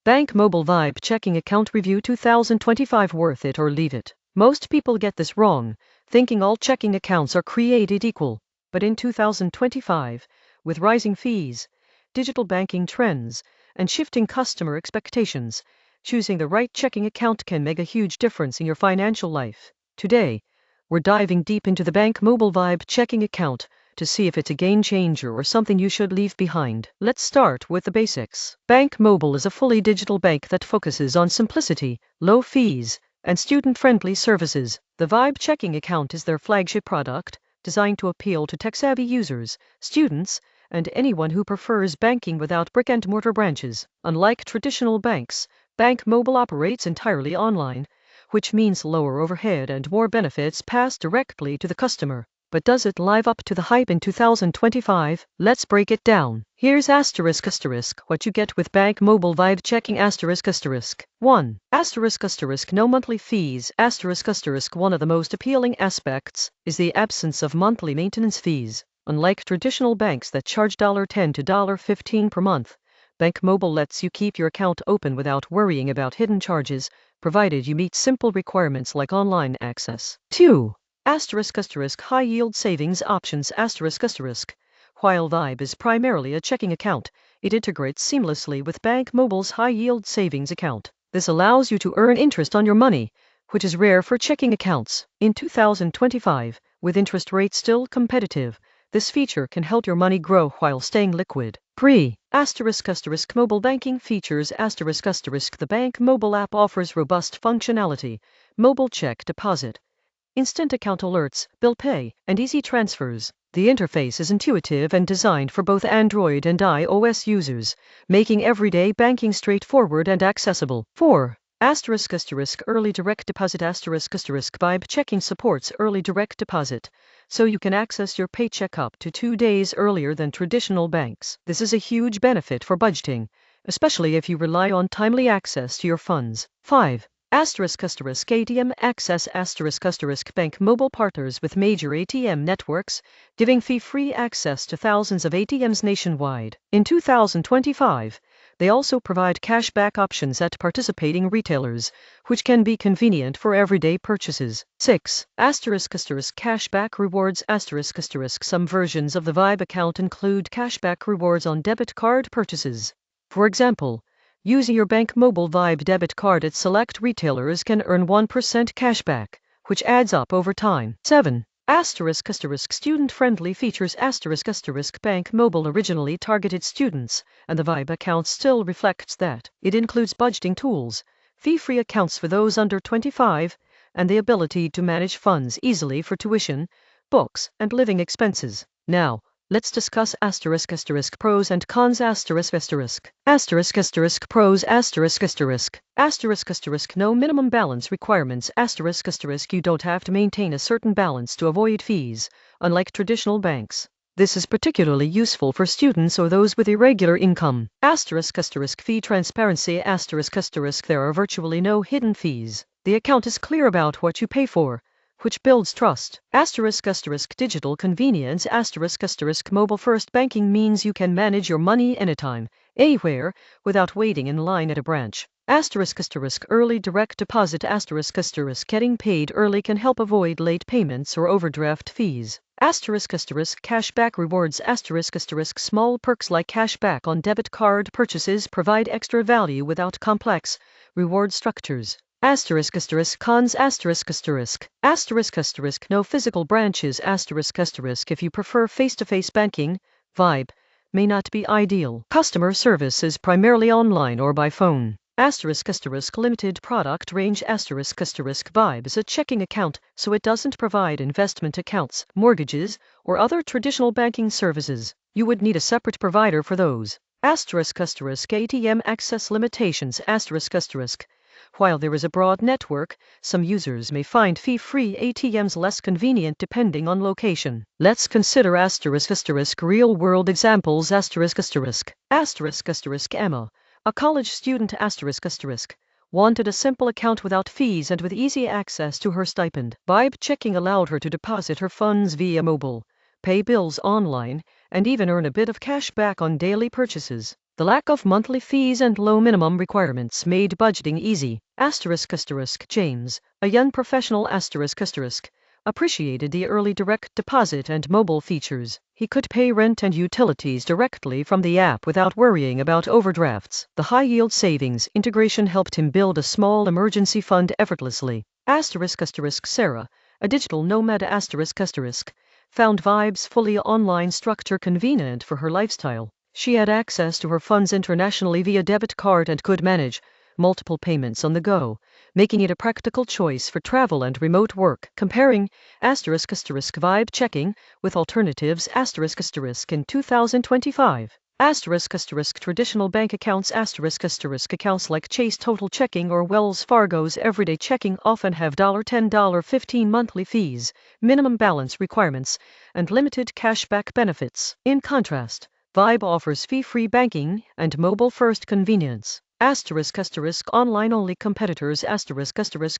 Bank Mobile Vibe Checking Account Review 2025. Worth it or leave it? Most people get this wrong, thinking all checking accounts are created equal. But in 2025, with rising fees, digital banking trends, and shifting customer expectations, choosing the right checking account can make a huge difference in your financial life. Today, we're diving deep into the Bank Mobile Vibe Checking Account to see if it's a game changer or something you should leave behind. Let's start with the basics. Bank Mobile is a fully digital bank that focuses on simplicity, low fees, and student-friendly services. The Vibe Checking Account is their flagship product, designed to appeal to tech-savvy users, students, and anyone who prefers banking without brick-and-mortar branches. Unlike traditional banks, Bank Mobile operates entirely online, which means lower overhead and more benefits passed directly to the customer. But does it live up to the hype in 2025? Let's break it down. Here's what you get with Bank Mobile Vibe Checking 1. No monthly fees. One of the most appealing aspects is the absence of monthly maintenance fees. Unlike traditional banks that charge $10 to $15 per month, Bank Mobile lets you keep your account open without worrying about hidden charges, provided you meet simple requirements like online access. 2. High yield savings options. While Vibe is primarily a checking account, it integrates seamlessly with Bank Mobile's high yield savings account. This allows you to earn interest on your money, which is rare for checking accounts. In 2025, with interest rates still competitive, this feature can help your money grow while staying liquid. 3. Mobile banking features. The Bank Mobile app offers robust functionality, mobile check deposit, instant account alerts, bill pay, and easy transfers. The interface is intuitive and designed for both Android and iOS users, making everyday banking straightforward and accessible. 4. Early direct deposit. Vibe Checking supports early direct deposit, so you can access your paycheck up to 2 days earlier than traditional banks. This is a huge benefit for budgeting, especially if you rely on timely access to your funds. 5. ATM access. Bank Mobile partners with major ATM networks, giving fee-free access to thousands of ATMs nationwide. In 2025, they also provide cashback options at participating retailers, which can be convenient for everyday purchases. 6. Cashback rewards. Some versions of the Vibe account include cashback rewards on debit card purchases. For example, using your Bank Mobile Vibe debit card at select retailers can earn 1% cashback, which adds up over time. 7. Student-friendly features. Bank Mobile originally targeted students, and the Vibe account still reflects that. It includes budgeting tools, fee-free accounts for those under 25, and the ability to manage funds easily for tuition, books, and living expenses. Now, let's discuss pros and cons. Pros. No minimum balance requirements. You don't have to maintain a certain balance to avoid fees, unlike traditional banks. This is particularly useful for students or those with irregular income. Fee transparency. There are virtually no hidden fees. The account is clear about what you pay for, which builds trust. Digital convenience. Mobile-first banking means you can manage your money anytime, anywhere, without waiting in line at a branch. Early direct deposit. Getting paid early can help avoid late payments or overdraft fees. Cashback rewards. Small perks like cashback on debit card purchases provide extra value without complex reward structures. Cons. No physical branches. If you prefer face-to-face banking, Vibe may not be ideal. Customer service is primarily online or by phone. Limited product range. Vibe is a checking account, so it doesn't provide investment accounts, mortgages, or other traditional banking services. You would need a separate provider for those. ATM access limitations. While there is a broad network, some users may find fee-free ATMs less convenient depending on location. Let's consider real-world examples. Emma, a college student wanted a simple account without fees and with easy access to her stipend. Vibe Checking allowed her to deposit her funds via mobile, pay bills online, and even earn a bit of cash back on daily purchases. The lack of monthly fees and low minimum requirements made budgeting easy. James, a young professional appreciated the early direct deposit and mobile features. He could pay rent and utilities directly from the app without worrying about overdrafts. The high-yield savings integration helped him build a small emergency fund effortlessly. Sarah, a digital nomad found Vibe's fully online structure convenient for her lifestyle. She had access to her funds internationally via debit card and could manage multiple payments on the go, making it a practical choice for travel and remote work. Comparing Vibe checking with alternatives in 2025. Traditional bank accounts accounts like Chase Total Checking or Wells Fargo's Everyday Checking often have $10, $15 monthly fees, minimum balance requirements, and limited cashback benefits. In contrast, Vibe offers fee-free banking and mobile-first convenience. Online-only competitors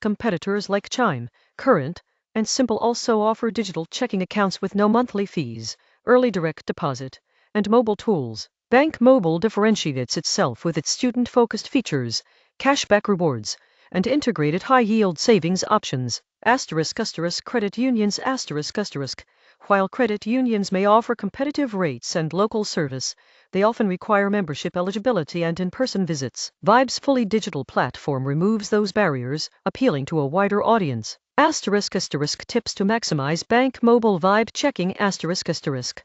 competitors like Chime, Current, and Simple also offer digital checking accounts with no monthly fees, early direct deposit, and mobile tools. Bank Mobile differentiates itself with its student-focused features, cashback rewards, and integrated high-yield savings options. Credit unions While credit unions may offer competitive rates and local service, they often require membership eligibility and in-person visits. Vibe's fully digital platform removes those barriers, appealing to a wider audience. Tips to maximize Bank Mobile Vibe checking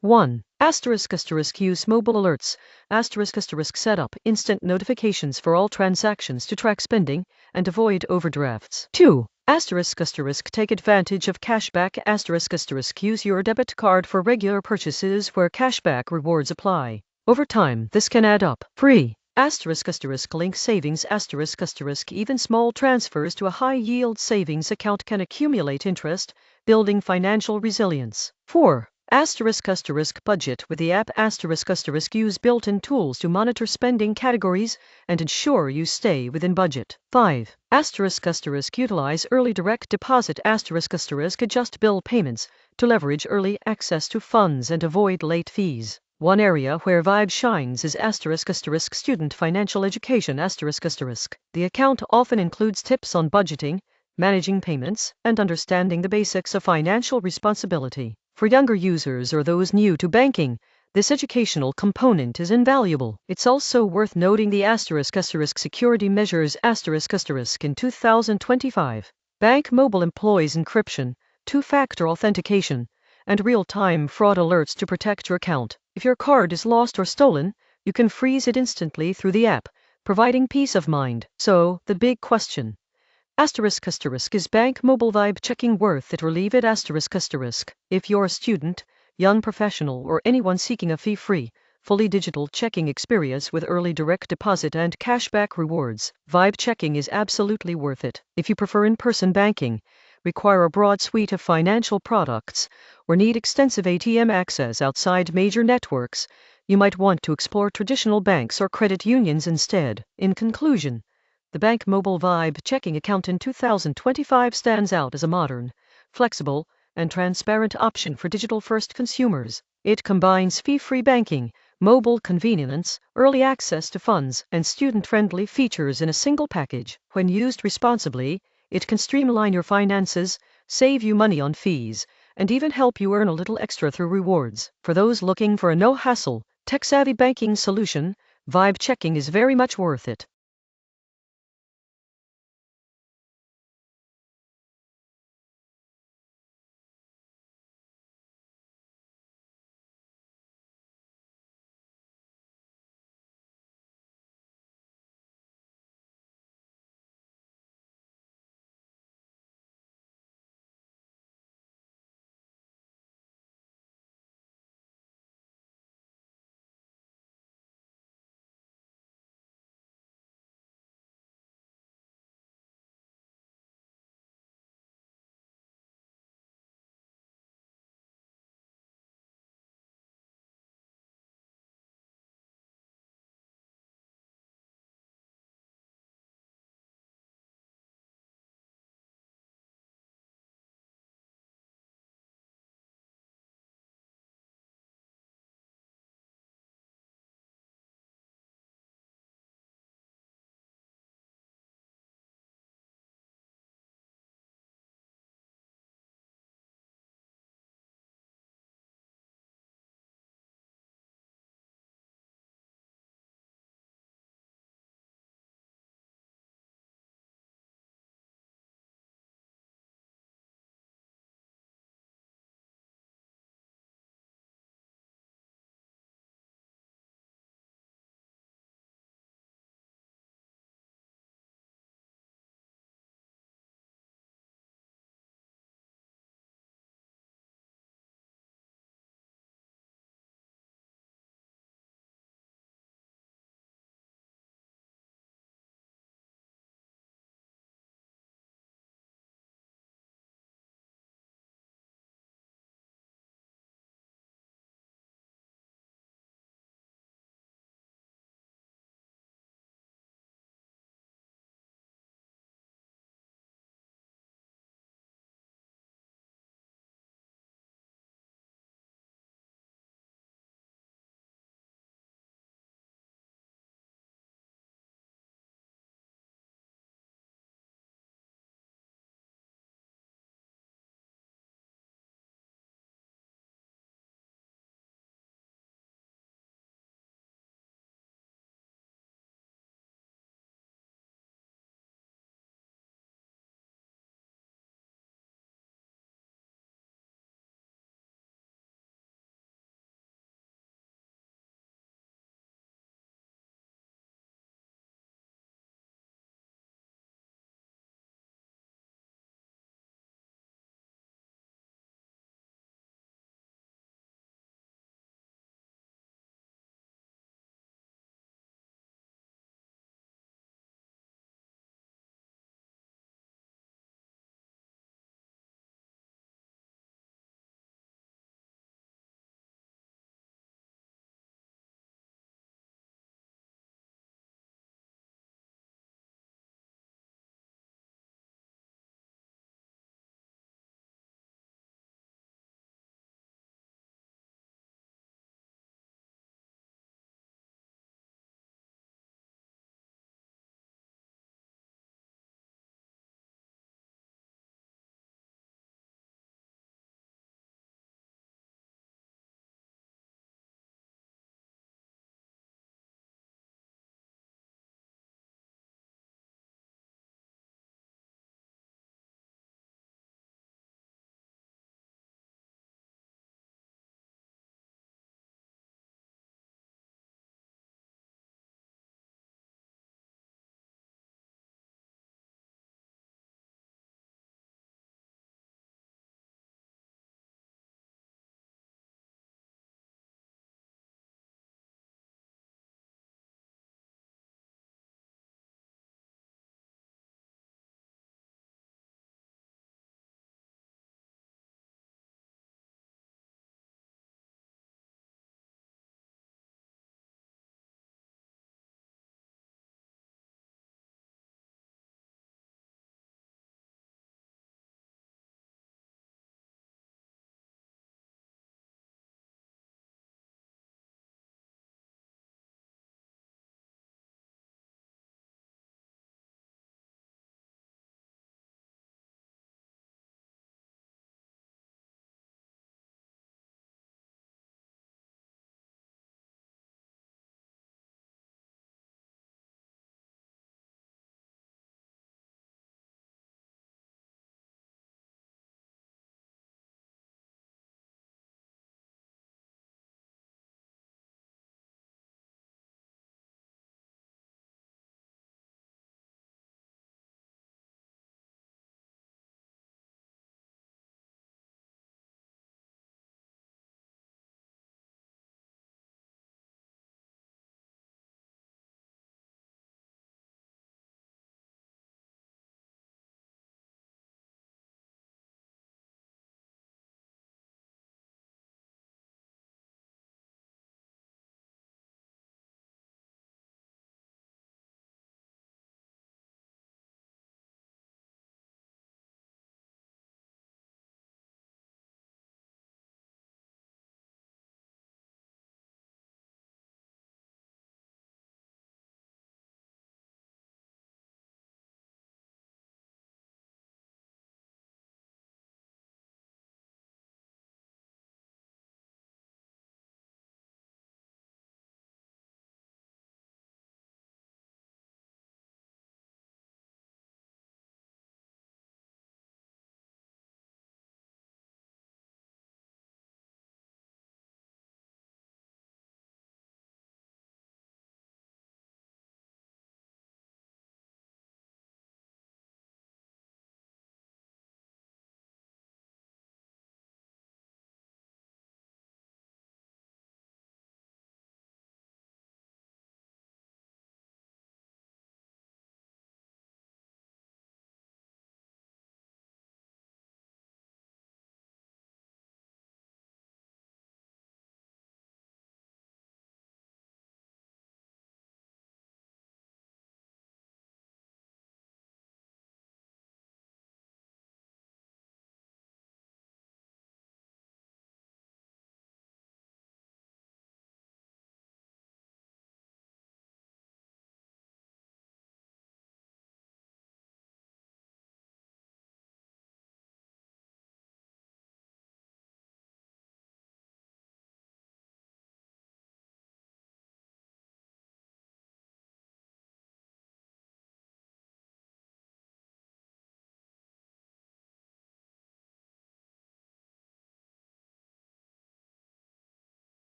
1. Use mobile alerts. Set up instant notifications for all transactions to track spending and avoid overdrafts. 2. Take advantage of cashback. Use your debit card for regular purchases where cashback rewards apply. Over time, this can add up. 3. Link savings. Even small transfers to a high-yield savings account can accumulate interest, building financial resilience. 4. Budget with the app. Use built-in tools to monitor spending categories and ensure you stay within budget. 5. Utilize early direct deposit. Adjust bill payments to leverage early access to funds and avoid late fees. One area where Vibe shines is student financial education. The account often includes tips on budgeting, managing payments, and understanding the basics of financial responsibility. For younger users or those new to banking, this educational component is invaluable. It's also worth noting the security measures in 2025. Bank Mobile employs encryption, two-factor authentication, and real-time fraud alerts to protect your account. If your card is lost or stolen, you can freeze it instantly through the app, providing peace of mind. So, the big question. Is Bank Mobile Vibe checking worth it or leave it? If you're a student, young professional, or anyone seeking a fee-free, fully digital checking experience with early direct deposit and cashback rewards, Vibe checking is absolutely worth it. If you prefer in-person banking, require a broad suite of financial products, or need extensive ATM access outside major networks, you might want to explore traditional banks or credit unions instead. In conclusion, the Bank Mobile Vibe checking account in 2025 stands out as a modern, flexible, and transparent option for digital-first consumers. It combines fee-free banking, mobile convenience, early access to funds, and student-friendly features in a single package. When used responsibly, it can streamline your finances, save you money on fees, and even help you earn a little extra through rewards. For those looking for a no-hassle, tech-savvy banking solution, Vibe checking is very much worth it.